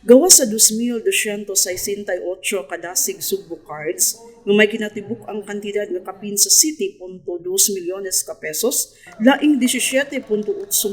Gawa sa 2,268 kadasig Sugbo cards, nga may kinatibuk ang kantidad nga kapin sa 7.2 milyones ka pesos, laing 17.8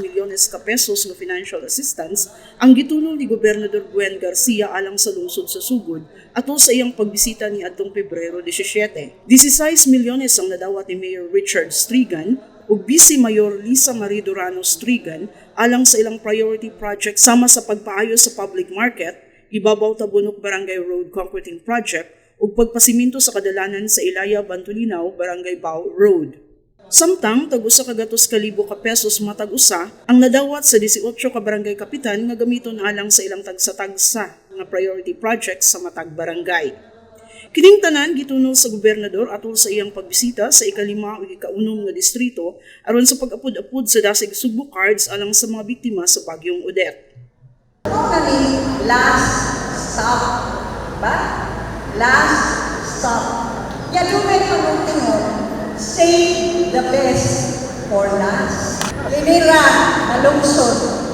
milyones ka pesos nga financial assistance ang gitulong ni Gobernador Gwen Garcia alang sa lungsod sa Sugod ato sa iyang pagbisita ni adtong Pebrero 17. 16 milyones ang nadawat ni Mayor Richard Strigan ug Vice Mayor Lisa Marie Durano Strigan alang sa ilang priority project sama sa pagpaayos sa public market, ibabaw Tabunok Barangay Road Concreting Project ug pagpasiminto sa kadalanan sa Ilaya Bantulinaw Barangay Bao Road. Samtang tag-usa ka gatos ka libo ka pesos matag usa ang nadawat sa 18 ka barangay kapitan nga gamiton alang sa ilang tagsa-tagsa nga priority projects sa matag barangay. Kining tanan gitunol sa gobernador atol sa iyang pagbisita sa ika-5 ug ika-6 nga distrito aron sa pag-apod-apod sa dasig Sugbo cards alang sa mga biktima sa bagyong Odette. Kami last stop, ba? Last stop. Yan lumay ang tingon, save the best for last. Linira, malungsod.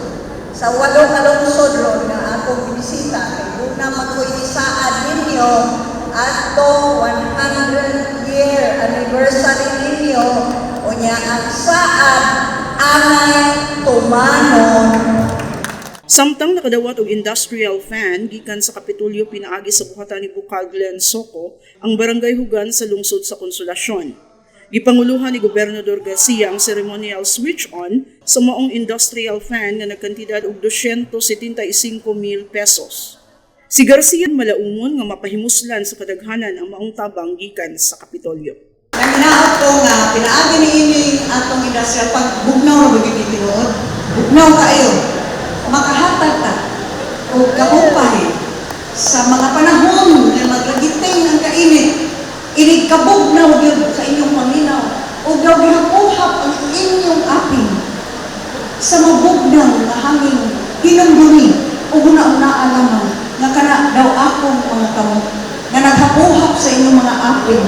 Sa 8 kalungsod ron nga akong binisita, kay doon na magkuinisaan ninyo ato 100-year anniversary ninyo o niya ang saan angay tumanon. Samtang nakadawat og industrial fan gikan sa Kapitolyo pinaagi sa buhatan ni Bukal Glen Soco ang barangay Hugan sa lungsod sa Konsolasyon. Gipanguluhan ni Gobernador Garcia ang ceremonial switch-on sa maong industrial fan nga nagkantidad og 275,000 pesos. Si Garcia malaumon nga mapahimuslan sa kadaghanan ang maong tabang gikan sa Kapitolyo. Nanginaot ko nga, pinaagi ni ini atong industrial pag bugnaw na bagay tinuod. Bugnaw kayo. Makahatag ka o kabupahin sa mga panahon na maglagiting ang kainit. Inikabugnaw yun sa inyong paminaw o daw gihapuhap ang inyong apin sa mabugnaw na hangin hinumdumi o una-una alaman na kana daw akong mga kamot na naghapuhap sa inyong mga apin.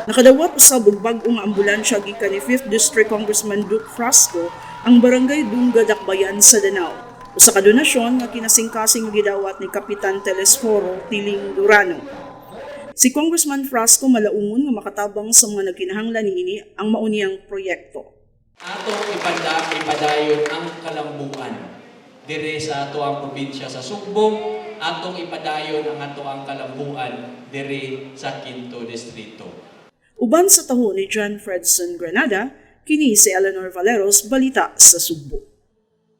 Nakadawat usab og bag-ong ambulansya gikan ni 5th District Congressman Duke Frasco ang barangay Dunga Dakbayan sa Danao. Usa ka donasyon nga kinasingkasing gidawat ni Kapitan Telesforo Tiling Durano. Si Congressman Frasco malaumon nga makatabang sa mga nagkinahanglan niini ang mauniyang proyekto. Atong ipadayon ang kalambuan dire sa ato ang probinsya sa Sugbo, atong ipadayon ang ato ang kalambuan dire sa 5th Distrito. Uban sa taho ni John Fredson Granada, kini si Eleanor Valeros, balita sa Sugbo.